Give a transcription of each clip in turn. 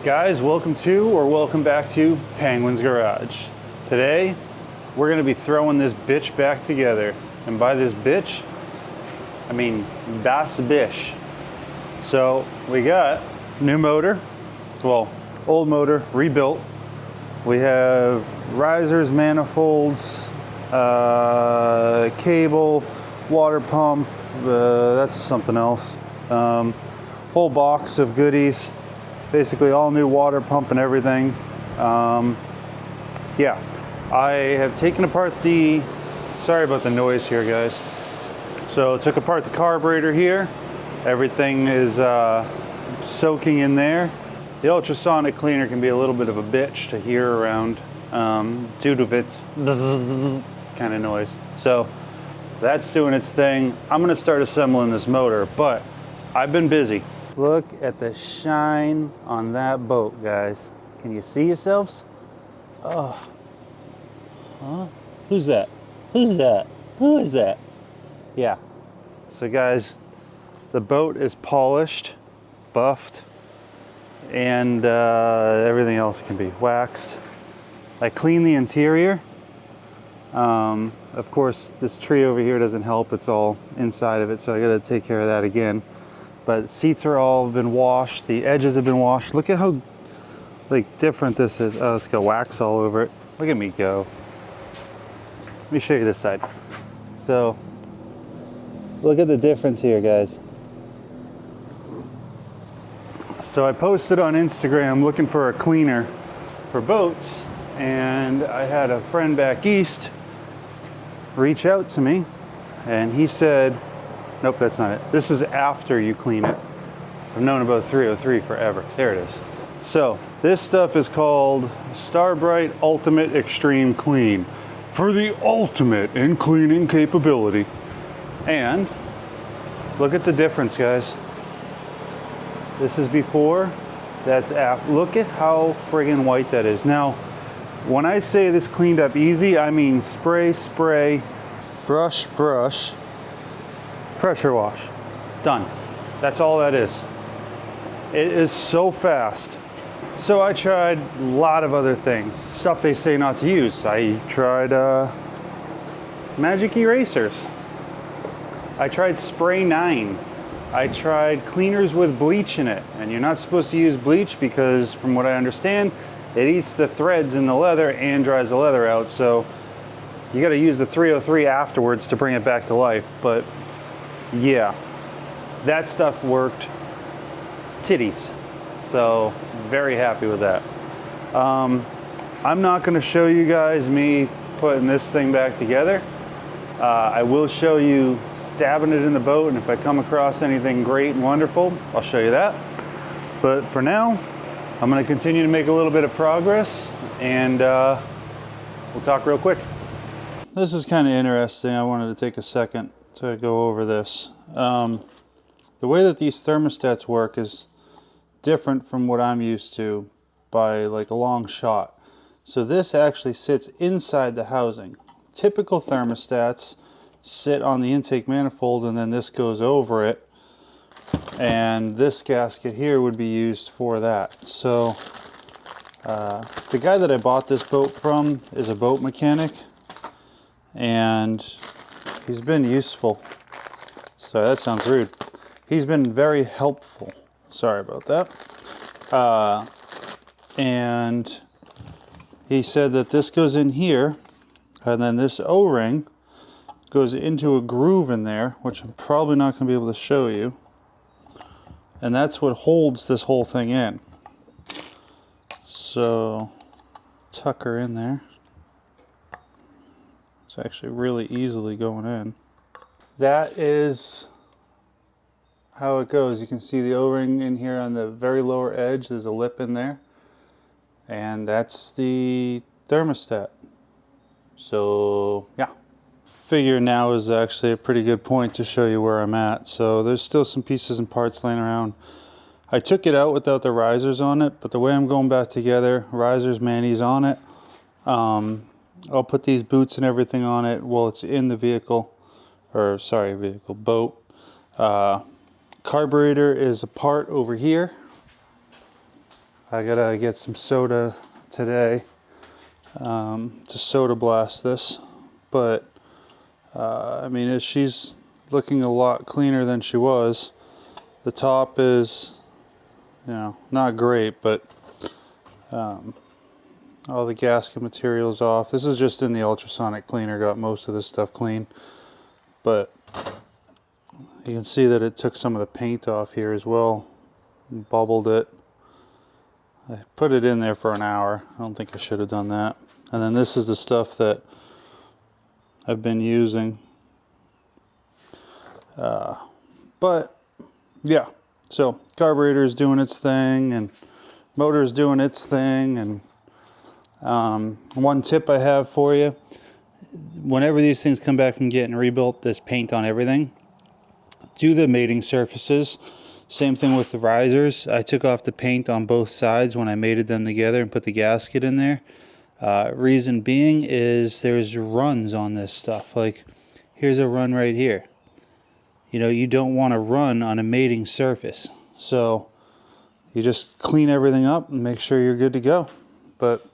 Guys, welcome back to Penguin's Garage. Today, we're going to be throwing this bitch back together. And by this bitch, I mean das bitch. So, we got new motor, well, old motor, rebuilt. We have risers, manifolds, cable, water pump, that's something else. Whole box of goodies. Basically all new water pump and everything. Yeah, I have taken apart sorry about the noise here, guys. So took apart the carburetor here. Everything is soaking in there. The ultrasonic cleaner can be a little bit of a bitch to hear around due to its kind of noise. So that's doing its thing. I'm gonna start assembling this motor, but I've been busy. Look at the shine on that boat, guys. Can you see yourselves? Oh. Huh? Who's that? Who's that? Who is that? Yeah. So guys, the boat is polished, buffed, and everything else can be waxed. I cleaned the interior. Of course, this tree over here doesn't help. It's all inside of it, so I gotta take care of that again. But seats are all been washed. The edges have been washed. Look at how different this is. Oh, it's got wax all over it. Look at me go. Let me show you this side. So, look at the difference here, guys. So I posted on Instagram looking for a cleaner for boats, and I had a friend back east reach out to me, and he said, nope, that's not it. This is after you clean it. I've known about 303 forever. There it is. So this stuff is called Starbright Ultimate Extreme Clean for the ultimate in cleaning capability. And look at the difference, guys. This is before, that's after. Look at how friggin' white that is. Now, when I say this cleaned up easy, I mean spray, spray, brush, brush, pressure wash. Done. That's all that is. It is so fast. So I tried a lot of other things, stuff they say not to use. I tried magic erasers. I tried spray 9. I tried cleaners with bleach in it, and you're not supposed to use bleach because, from what I understand, it eats the threads in the leather and dries the leather out. So you got to use the 303 afterwards to bring it back to life. But yeah, that stuff worked titties. So very happy with that. I'm not going to show you guys me putting this thing back together. I will show you stabbing it in the boat, and if I come across anything great and wonderful, I'll show you that. But for now, I'm going to continue to make a little bit of progress, and we'll talk real quick. This is kind of interesting. I wanted to take a second to go over this. The way that these thermostats work is different from what I'm used to by like a long shot. So this actually sits inside the housing. Typical thermostats sit on the intake manifold, and then this goes over it, and this gasket here would be used for that. So the guy that I bought this boat from is a boat mechanic, and he's been useful. Sorry, that sounds rude. He's been very helpful. Sorry about that. And he said that this goes in here, and then this O-ring goes into a groove in there, which I'm probably not going to be able to show you. And that's what holds this whole thing in. So, tuck her in there. It's actually really easily going in. That is how it goes. You can see the O-ring in here on the very lower edge. There's a lip in there. And that's the thermostat. So, yeah. Figure now is actually a pretty good point to show you where I'm at. So there's still some pieces and parts laying around. I took it out without the risers on it, but the way I'm going back together, risers, manis on it. I'll put these boots and everything on it while it's in the vehicle, or sorry, vehicle, boat. Carburetor is a part over here. I gotta get some soda today to soda blast this, but I mean, she's looking a lot cleaner than she was. The top is, you know, not great, but all the gasket material's off. This is just in the ultrasonic cleaner, got most of this stuff clean, but you can see that it took some of the paint off here as well, and bubbled it. I put it in there for an hour. I don't think I should have done that. And then this is the stuff that I've been using. But yeah, so carburetor is doing its thing and motor is doing its thing. And one tip I have for you, whenever these things come back from getting rebuilt, this paint on everything, do the mating surfaces. Same thing with the risers. I took off the paint on both sides when I mated them together and put the gasket in there. Reason being is there's runs on this stuff. Like, here's a run right here. You know, you don't want to run on a mating surface. So you just clean everything up and make sure you're good to go. But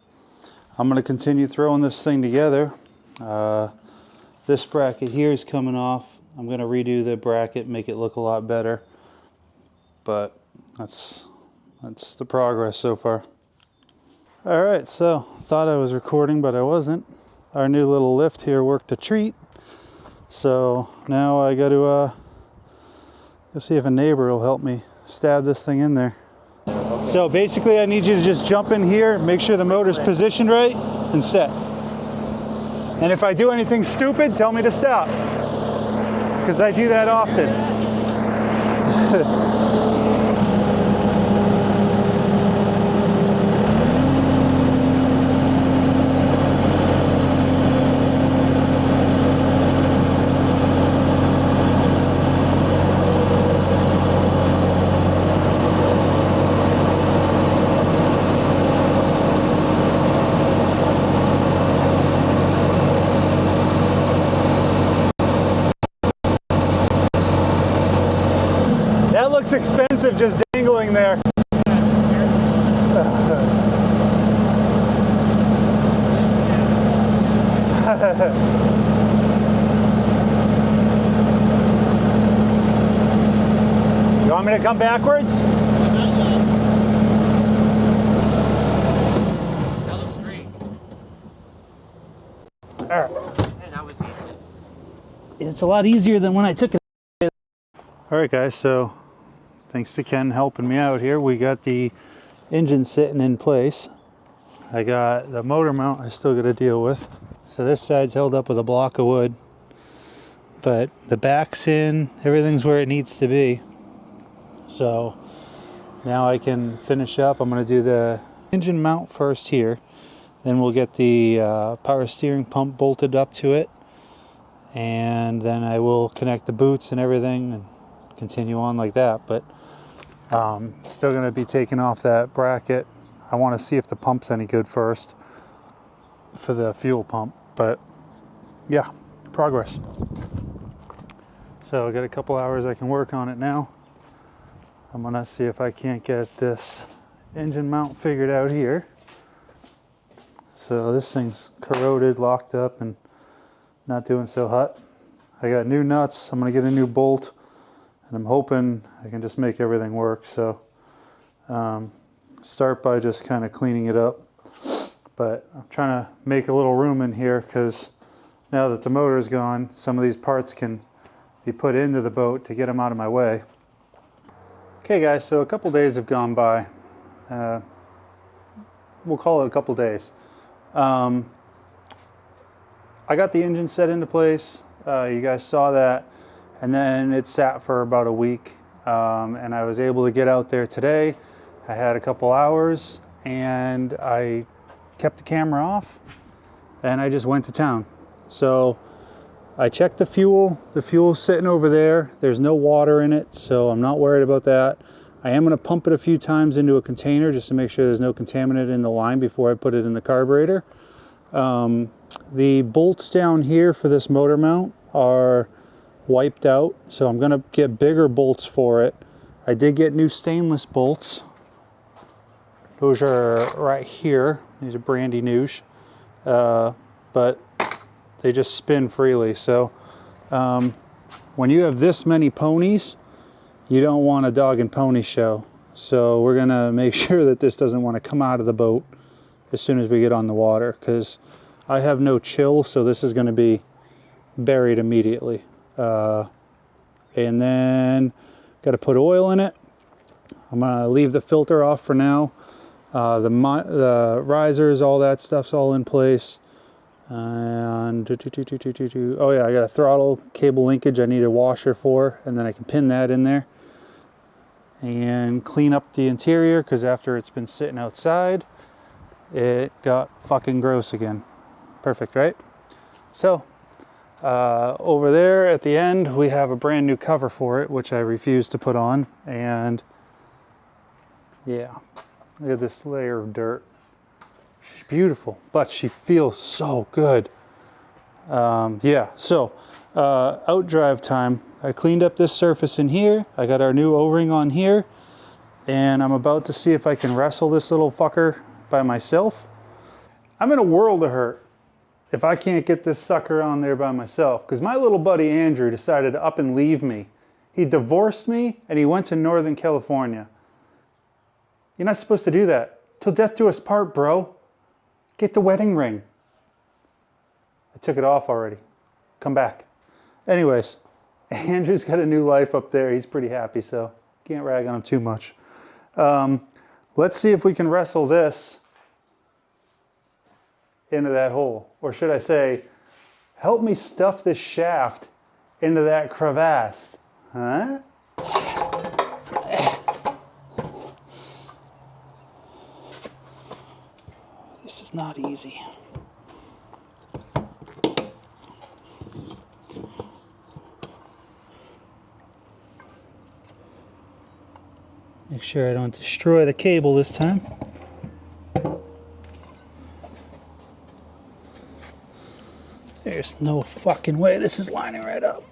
I'm going to continue throwing this thing together. This bracket here is coming off. I'm going to redo the bracket, make it look a lot better. But that's the progress so far. All right, so thought I was recording, but I wasn't. Our new little lift here worked a treat. So now I got to go see if a neighbor will help me stab this thing in there. So basically I need you to just jump in here, make sure the motor's positioned right, and set. And if I do anything stupid, tell me to stop, because I do that often. That looks expensive just dangling there. You want me to come backwards? That looks great. All right. Man, that was easy. It's a lot easier than when I took it. All right, guys, so thanks to Ken helping me out here. We got the engine sitting in place. I got the motor mount I still got to deal with. So this side's held up with a block of wood, but the back's in, everything's where it needs to be. So now I can finish up. I'm going to do the engine mount first here. Then we'll get the power steering pump bolted up to it. And then I will connect the boots and everything and continue on like that. But still going to be taking off that bracket. I want to see if the pump's any good first for the fuel pump. But yeah, progress. So I got a couple hours I can work on it now. I'm going to see if I can't get this engine mount figured out here. So this thing's corroded, locked up, and not doing so hot. I got new nuts. I'm going to get a new bolt, and I'm hoping I can just make everything work. So start by just kind of cleaning it up. But I'm trying to make a little room in here because now that the motor's gone, some of these parts can be put into the boat to get them out of my way. Okay guys, so a couple days have gone by. We'll call it a couple days. I got the engine set into place. You guys saw that. And then it sat for about a week. And I was able to get out there today. I had a couple hours and I kept the camera off and I just went to town. So I checked the fuel. The fuel's sitting over there. There's no water in it, so I'm not worried about that. I am going to pump it a few times into a container just to make sure there's no contaminant in the line before I put it in the carburetor. The bolts down here for this motor mount are wiped out, so I'm going to get bigger bolts for it. I did get new stainless bolts. Those are right here. These are brandy noosh, but they just spin freely. So when you have this many ponies, you don't want a dog and pony show. So we're gonna make sure that this doesn't want to come out of the boat as soon as we get on the water, because I have no chill, so this is gonna be buried immediately. And then got to put oil in it. I'm gonna leave the filter off for now. The risers, all that stuff's all in place. And oh yeah, I got a throttle cable linkage I need a washer for, and then I can pin that in there and clean up the interior, because after it's been sitting outside it got fucking gross again. Perfect, right? So over there at the end we have a brand new cover for it, which I refuse to put on. And yeah, look at this layer of dirt. She's beautiful, but she feels so good. Yeah, so out drive time. I cleaned up this surface in here. I got our new O-ring on here, and I'm about to see if I can wrestle this little fucker by myself. I'm in a world of hurt if I can't get this sucker on there by myself, because my little buddy Andrew decided to up and leave me. He divorced me and he went to Northern California. You're not supposed to do that. Till death do us part, bro. Get the wedding ring. I took it off already. Come back. Anyways, Andrew's got a new life up there. He's pretty happy, so can't rag on him too much. Let's see if we can wrestle this into that hole. Or should I say, help me stuff this shaft into that crevasse. Huh? This is not easy. Make sure I don't destroy the cable this time. There's no fucking way this is lining right up.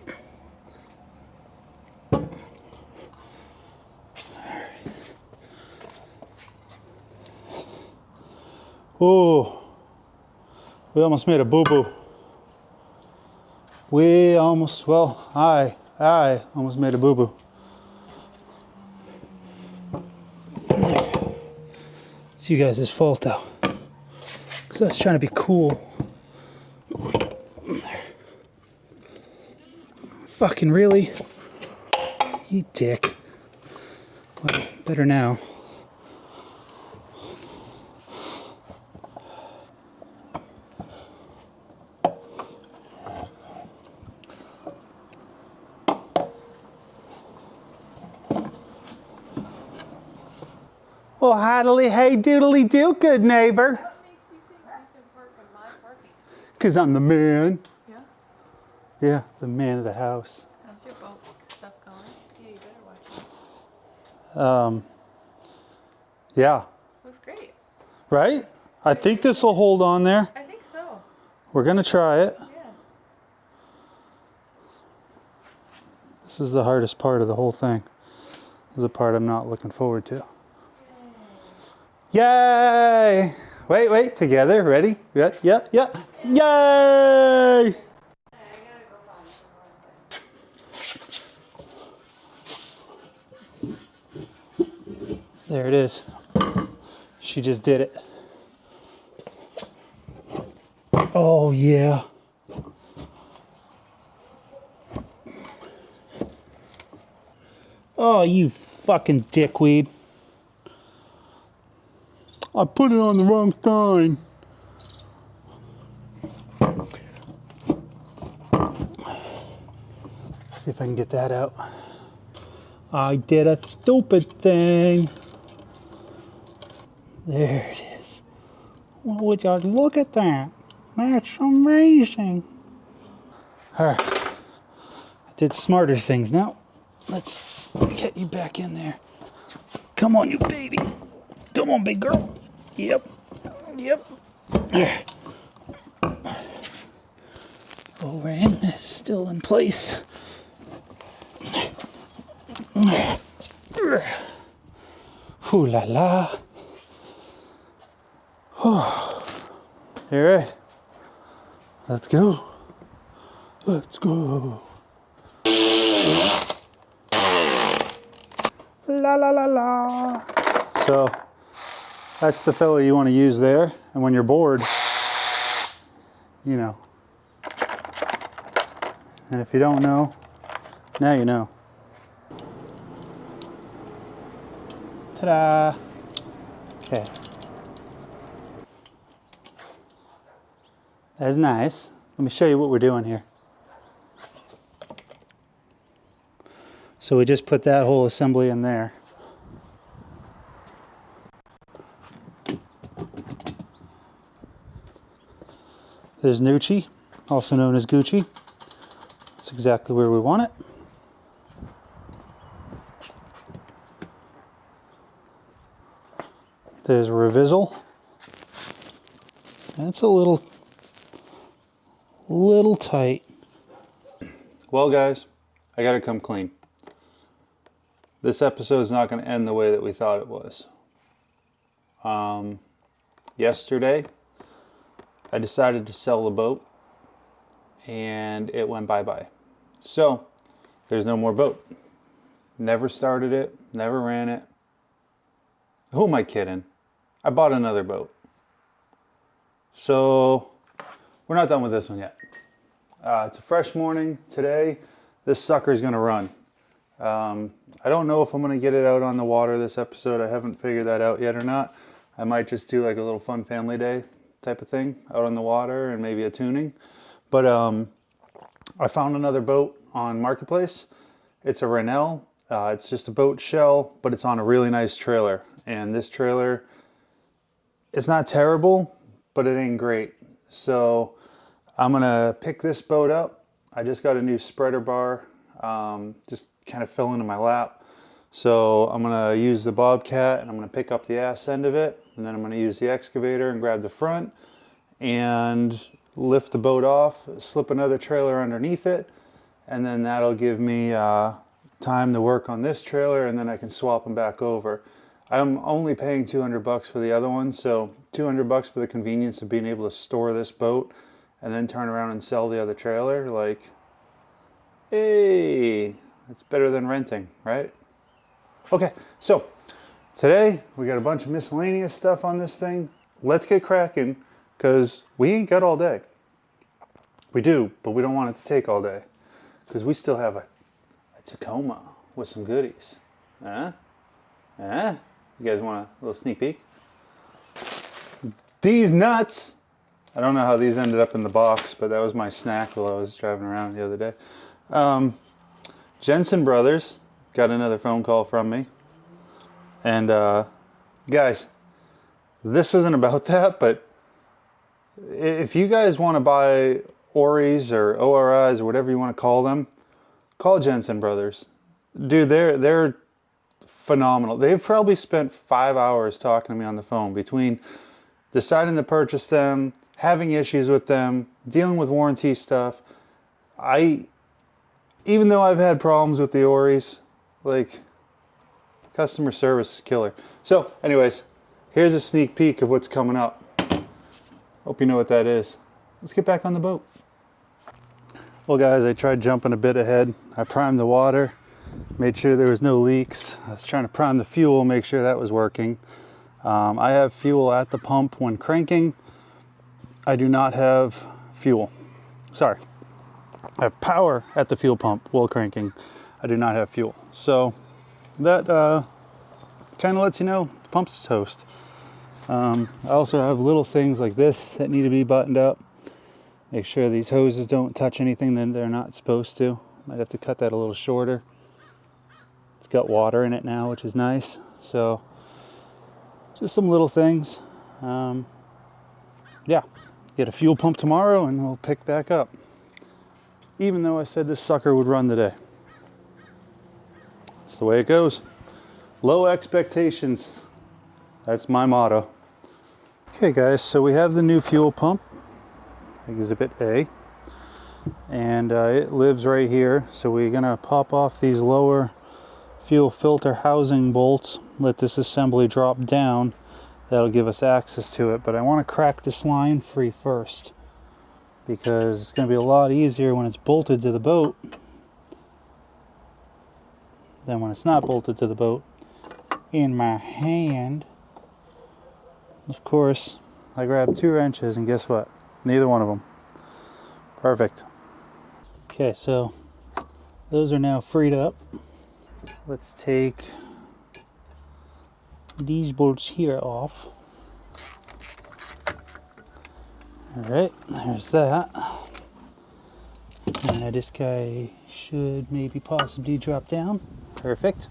Oh, we almost made a boo-boo. I almost made a boo-boo. It's you guys' fault though, because I was trying to be cool. Fucking really? You dick. Well, better now. Well, howdily, hey, doodly do, good neighbor. What makes you think you can park in my parking space? Because I'm the man. Yeah? Yeah, the man of the house. How's your boat stuff going? Yeah, you better watch it. Yeah. Looks great. Right? I think this will hold on there. I think so. We're going to try it. Yeah. This is the hardest part of the whole thing. This is the part I'm not looking forward to. Yay! Wait, together, ready? Yeah. Yay! There it is. She just did it. Oh, yeah. Oh, you fucking dickweed. I put it on the wrong sign. See if I can get that out. I did a stupid thing. There it is. Well, would you look at that? That's amazing. All right. I did smarter things. Now, let's get you back in there. Come on, you baby. Come on, big girl. Yep. O-ring is still in place. Ooh la la. All right, let's go. Let's go. La la la la. So that's the fella you want to use there. And when you're bored, you know. And if you don't know, now you know. Ta-da. Okay. That's nice. Let me show you what we're doing here. So we just put that whole assembly in there. There's Nucci, also known as Gucci. That's exactly where we want it. There's Revizzle. That's a little tight. Well, guys, I gotta come clean. This episode is not going to end the way that we thought it was. Yesterday, I decided to sell the boat, and it went bye-bye. So, there's no more boat. Never started it, never ran it. Who am I kidding? I bought another boat. So, we're not done with this one yet. It's a fresh morning today. This sucker's going to run. I don't know if I'm going to get it out on the water this episode. I haven't figured that out yet or not. I might just do like a little fun family day type of thing out on the water and maybe a tuning. But I found another boat on Marketplace. It's a Rennell. It's just a boat shell, but it's on a really nice trailer. And this trailer, it's not terrible, but it ain't great. So I'm going to pick this boat up. I just got a new spreader bar. Just kind of fell into my lap. So I'm going to use the Bobcat and I'm going to pick up the ass end of it. And then I'm going to use the excavator and grab the front and lift the boat off, slip another trailer underneath it. And then that'll give me time to work on this trailer, and then I can swap them back over. I'm only paying $200 for the other one. So $200 for the convenience of being able to store this boat and then turn around and sell the other trailer. Like, hey, it's better than renting, right? Okay, so today we got a bunch of miscellaneous stuff on this thing. Let's get cracking, because we ain't got all day. We do, but we don't want it to take all day, because we still have a Tacoma with some goodies. Huh? Huh? You guys want a little sneak peek? These nuts! I don't know how these ended up in the box, but that was my snack while I was driving around the other day. Jensen Brothers got another phone call from me. And guys, this isn't about that, but if you guys want to buy ORIs or ORIs or whatever you want to call them, call Jensen Brothers. Dude, they're phenomenal. They've probably spent 5 hours talking to me on the phone between deciding to purchase them, having issues with them, dealing with warranty stuff. Even though I've had problems with the ORIs, like, customer service is killer. So, anyways, here's a sneak peek of what's coming up. Hope you know what that is. Let's get back on the boat. Well, guys, I tried jumping a bit ahead. I primed the water, made sure there was no leaks. I was trying to prime the fuel, make sure that was working. I have fuel at the pump when cranking. I do not have fuel. Sorry. I have power at the fuel pump while cranking. I do not have fuel. So that kind of lets you know the pump's toast. I also have little things like this that need to be buttoned up. Make sure these hoses don't touch anything that they're not supposed to. Might have to cut that a little shorter. It's got water in it now, which is nice. So just some little things. Yeah, get a fuel pump tomorrow and we'll pick back up. Even though I said this sucker would run today. That's the way it goes. Low expectations. That's my motto. Okay, guys, so we have the new fuel pump, Exhibit A, and it lives right here. So we're gonna pop off these lower fuel filter housing bolts, let this assembly drop down, That'll give us access to it, but I want to crack this line free first because it's going to be a lot easier when it's bolted to the boat than when it's not bolted to the boat in my hand. Of course, I grabbed 2 wrenches and guess what? Neither one of them. Perfect. Okay, so those are now freed up. Let's take these bolts here off. Alright, there's that. And now this guy should maybe possibly drop down. Perfect.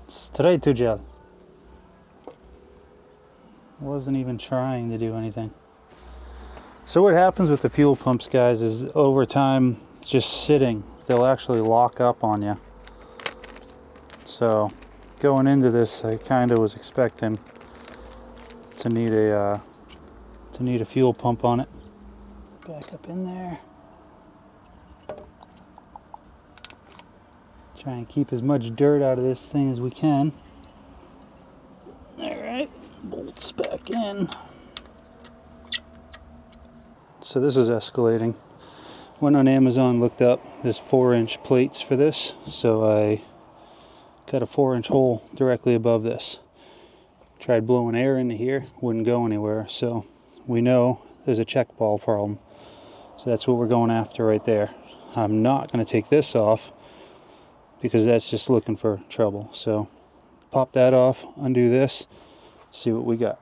Straight to gel. Wasn't even trying to do anything. So what happens with the fuel pumps, guys, is over time, just sitting, they'll actually lock up on you. So going into this, I kind of was expecting to need a fuel pump on it. Back up in there. Try and keep as much dirt out of this thing as we can. All right, bolts back in. So this is escalating. Went on Amazon, looked up, there's 4-inch plates for this, so I cut a 4-inch hole directly above this. Tried blowing air into here, wouldn't go anywhere, so we know there's a check ball problem. So that's what we're going after right there. I'm not going to take this off because that's just looking for trouble. So pop that off, undo this, see what we got.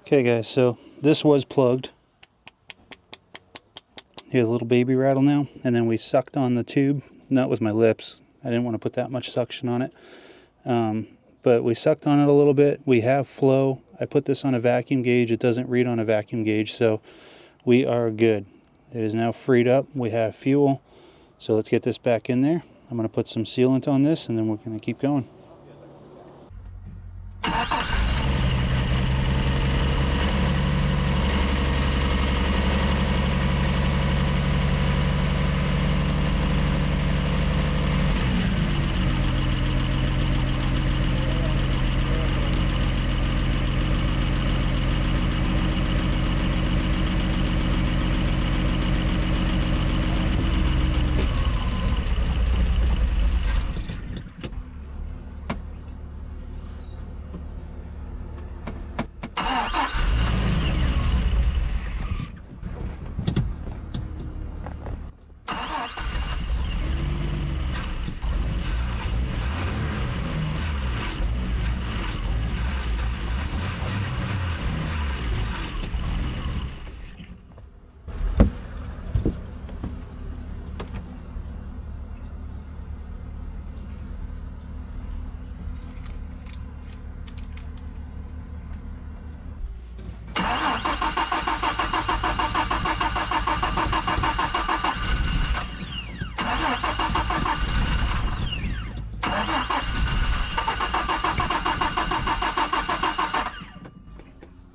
Okay guys, so this was plugged. Here's a little baby rattle now, and then we sucked on the tube, not with my lips. I didn't want to put that much suction on it. But we sucked on it a little bit. We have flow. I put this on a vacuum gauge. It doesn't read on a vacuum gauge, so we are good. It is now freed up. We have fuel. So let's get this back in there. I'm going to put some sealant on this, and then we're going to keep going.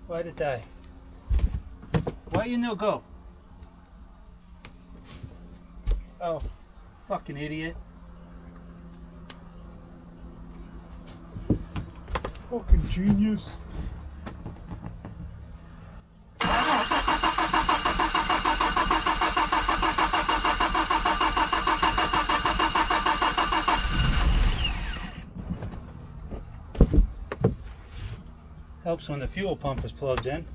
Why'd it die? Why you no go? Oh, fucking idiot. Fucking genius. Helps when the fuel pump is plugged in.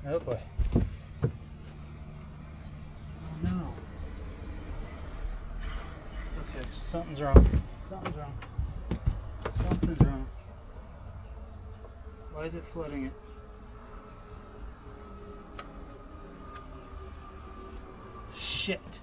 Oh boy. Oh no. Okay, something's wrong. Something's wrong. Something's wrong. Why is it flooding it? Shit.